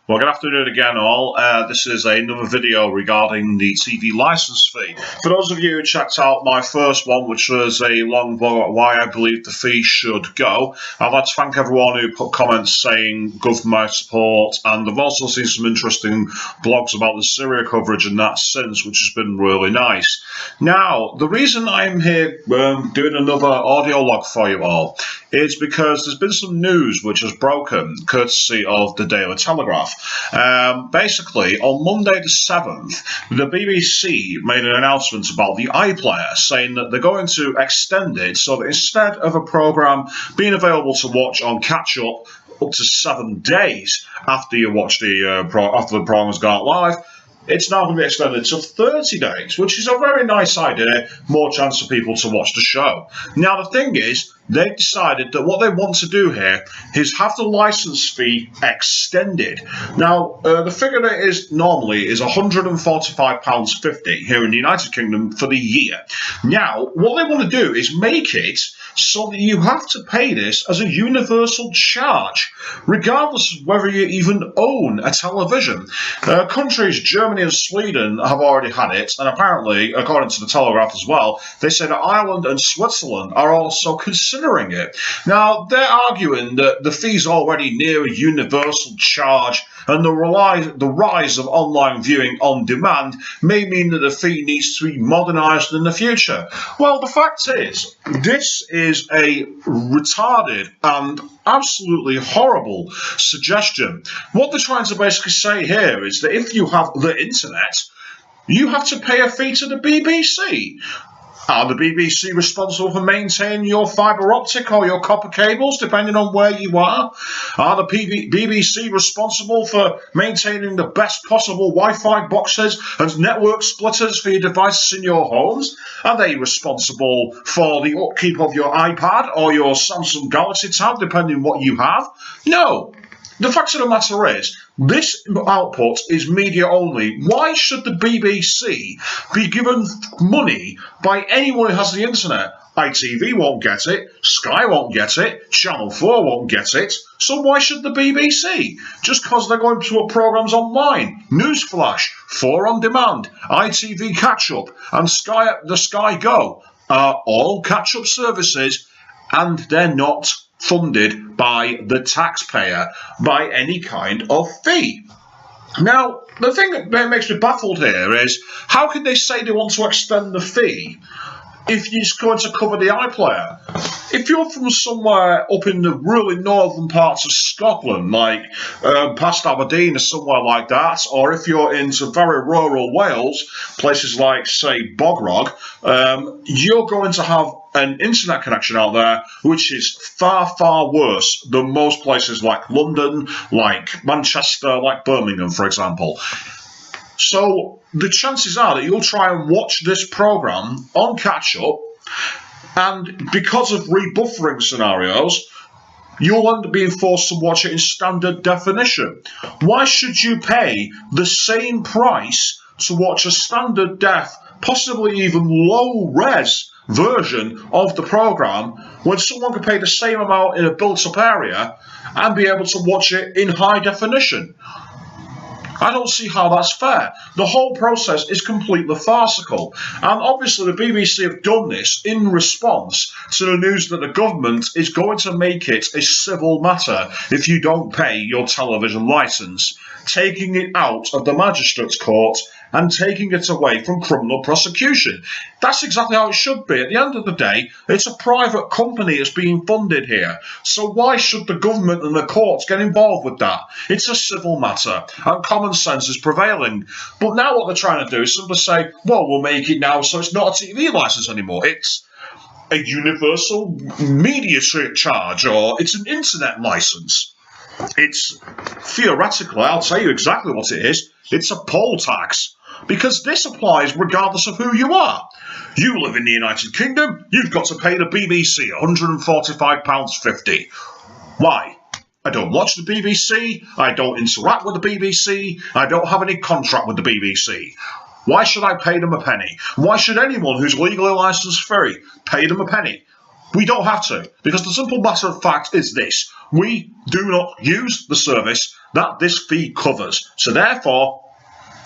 Well, good afternoon again, all. This is another video regarding the TV license fee. For those of you who checked out my first one, which was a long blog about why I believe the fee should go, I'd like to thank everyone who put comments saying good for my support, and I've also seen some interesting blogs about the Syria coverage and that since, which has been really nice. Now, the reason I'm here doing another audio log for you all is because there's been some news which has broken, courtesy of the Daily Telegraph. Basically, on Monday the 7th, the BBC made an announcement about the iPlayer, saying that they're going to extend it so that instead of a programme being available to watch on catch-up up to 7 days after you watch after the programme has gone live, it's now going to be extended to 30 days, which is a very nice idea, more chance for people to watch the show. Now, the thing is, they've decided that what they want to do here is have the license fee extended. Now, the figure that is normally is £145.50 here in the United Kingdom for the year. Now, what they want to do is make it so that you have to pay this as a universal charge, regardless of whether you even own a television. Countries, Germany and Sweden, have already had it, and apparently, according to the Telegraph as well, they say that Ireland and Switzerland are also considering it. Now, they're arguing that the fee's already near a universal charge, and the rise of online viewing on demand may mean that the fee needs to be modernised in the future. Well, the fact is, this is a retarded and absolutely horrible suggestion. What they're trying to basically say here is that if you have the internet, you have to pay a fee to the BBC. Are the BBC responsible for maintaining your fibre optic or your copper cables, depending on where you are? Are the BBC responsible for maintaining the best possible Wi-Fi boxes and network splitters for your devices in your homes? Are they responsible for the upkeep of your iPad or your Samsung Galaxy Tab, depending on what you have? No. The fact of the matter is, this output is media only. Why should the BBC be given money by anyone who has the internet? ITV won't get it, Sky won't get it, Channel 4 won't get it, so why should the BBC? Just because they're going to put programmes online. Newsflash, 4 on demand, ITV Catch-Up and the Sky Go are all catch-up services, and they're not funded by the taxpayer by any kind of fee. Now, the thing that makes me baffled here is, how can they say they want to extend the fee if it's going to cover the iPlayer? If you're from somewhere up in the really northern parts of Scotland, like past Aberdeen or somewhere like that, or if you're into very rural Wales, places like, say, Bogrog, you're going to have an internet connection out there which is far, far worse than most places like London, like Manchester, like Birmingham, for example. So the chances are that you'll try and watch this programme on catch-up, and because of rebuffering scenarios, you'll end up being forced to watch it in standard definition. Why should you pay the same price to watch a standard def, possibly even low-res version of the programme, when someone can pay the same amount in a built-up area and be able to watch it in high definition? I don't see how that's fair. The whole process is completely farcical. And obviously the BBC have done this in response to the news that the government is going to make it a civil matter if you don't pay your television licence, taking it out of the magistrates' court and taking it away from criminal prosecution. That's exactly how it should be. At the end of the day, it's a private company that's being funded here. So why should the government and the courts get involved with that? It's a civil matter, and common sense is prevailing. But now what they're trying to do is simply say, well, we'll make it now so it's not a TV licence anymore. It's a universal media charge, or it's an internet licence. It's theoretically, I'll tell you exactly what it is. It's a poll tax. Because this applies regardless of who you are. You live in the United Kingdom, you've got to pay the BBC £145.50. Why? I don't watch the BBC, I don't interact with the BBC, I don't have any contract with the BBC. Why should I pay them a penny? Why should anyone who's legally licensed free pay them a penny? We don't have to, because the simple matter of fact is this: we do not use the service that this fee covers, so therefore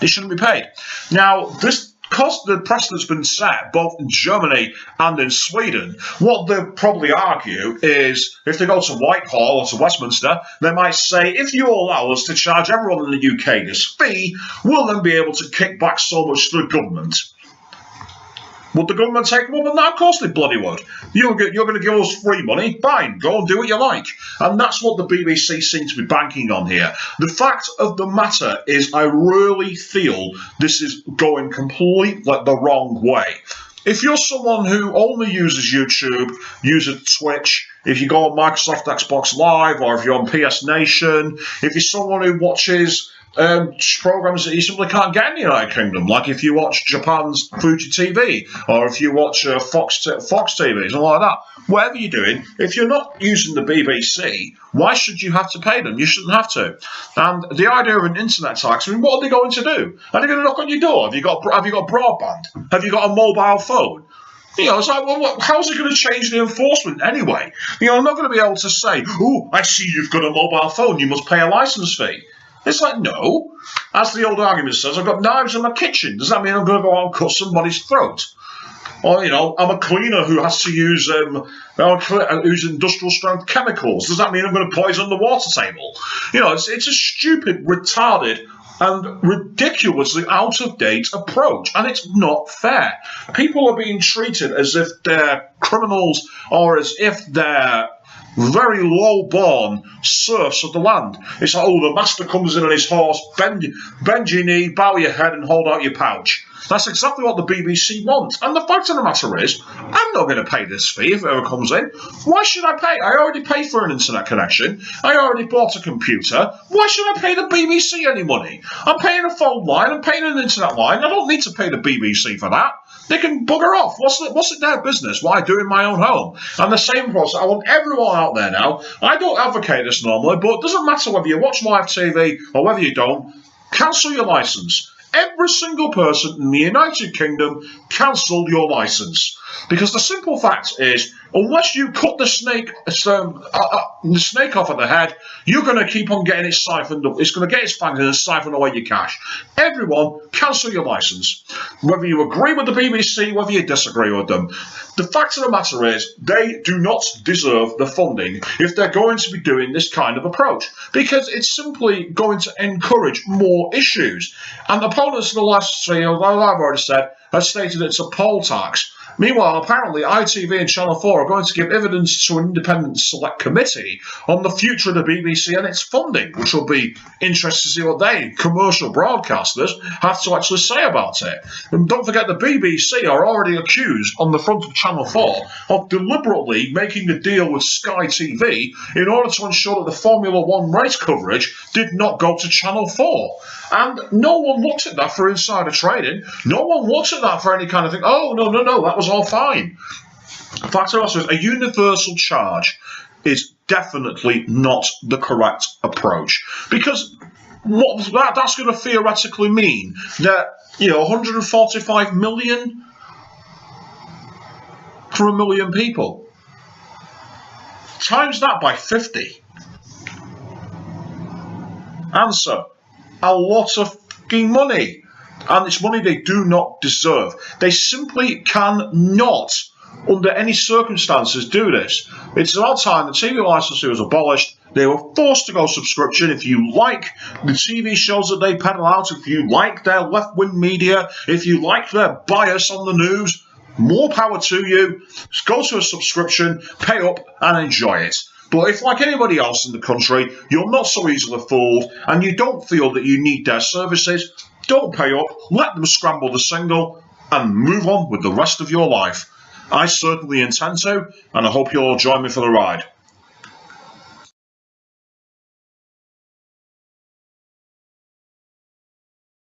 it shouldn't be paid. Now, because the precedent's been set both in Germany and in Sweden, what they'll probably argue is, if they go to Whitehall or to Westminster, they might say, if you allow us to charge everyone in the UK this fee, we'll then be able to kick back so much to the government. Would the government take them up on that? Of course they bloody would. You're going to give us free money? Fine, go and do what you like. And that's what the BBC seem to be banking on here. The fact of the matter is, I really feel this is going completely the wrong way. If you're someone who only uses YouTube, uses Twitch, if you go on Microsoft Xbox Live, or if you're on PS Nation, if you're someone who watches programs that you simply can't get in the United Kingdom, like if you watch Japan's Fuji TV, or if you watch Fox TV, something like that. Whatever you're doing, if you're not using the BBC, why should you have to pay them? You shouldn't have to. And the idea of an internet tax, I mean, what are they going to do? Are they going to knock on your door? Have you got broadband? Have you got a mobile phone? You know, it's like, well, how's it going to change the enforcement anyway? You know, I'm not going to be able to say, oh, I see you've got a mobile phone, you must pay a licence fee. It's like, no. As the old argument says, I've got knives in my kitchen. Does that mean I'm going to go out and cut somebody's throat? Or, you know, I'm a cleaner who has to use industrial strength chemicals. Does that mean I'm going to poison the water table? You know, it's a stupid, retarded, and ridiculously out-of-date approach, and it's not fair. People are being treated as if they're criminals, or as if they're very low-born serfs of the land. It's like, oh, the master comes in on his horse, bend your knee, bow your head, and hold out your pouch. That's exactly what the BBC wants. And the fact of the matter is, I'm not going to pay this fee if it ever comes in. Why should I pay? I already paid for an internet connection. I already bought a computer. Why should I pay the BBC any money? I'm paying a phone line. I'm paying an internet line. I don't need to pay the BBC for that. They can bugger off. What's it their business? What I do in my own home? And the same process. I want everyone out there now. I don't advocate this normally, but it doesn't matter whether you watch live TV or whether you don't. Cancel your licence. Every single person in the United Kingdom, cancel your licence. Because the simple fact is, unless you cut the snake off at the head, you're going to keep on getting it siphoned up. It's going to get its fangs and siphon away your cash. Everyone, cancel your licence. Whether you agree with the BBC, whether you disagree with them. The fact of the matter is, they do not deserve the funding if they're going to be doing this kind of approach, because it's simply going to encourage more issues. And the opponents of the last three, as I've already said, have stated it's a poll tax. Meanwhile, apparently ITV and Channel 4 are going to give evidence to an independent select committee on the future of the BBC and its funding, which will be interesting to see what they, commercial broadcasters, have to actually say about it. And don't forget, the BBC are already accused on the front of Channel 4 of deliberately making a deal with Sky TV in order to ensure that the Formula 1 race coverage did not go to Channel 4. And no one looked at that for insider trading. No one looked at that for any kind of thing. Oh, no, that was all fine. The fact also is, a universal charge is definitely not the correct approach, because that's going to theoretically mean that, you know, 145 million for 1 million people. Times that by 50. Answer: a lot of fucking money. And it's money they do not deserve. They simply cannot, under any circumstances, do this. It's about time the TV licence was abolished. They were forced to go subscription. If you like the TV shows that they peddle out, if you like their left-wing media, if you like their bias on the news, more power to you. Just go to a subscription, pay up, and enjoy it. But if, like anybody else in the country, you're not so easily fooled and you don't feel that you need their services, don't pay up, let them scramble the signal, and move on with the rest of your life. I certainly intend to, and I hope you'll all join me for the ride.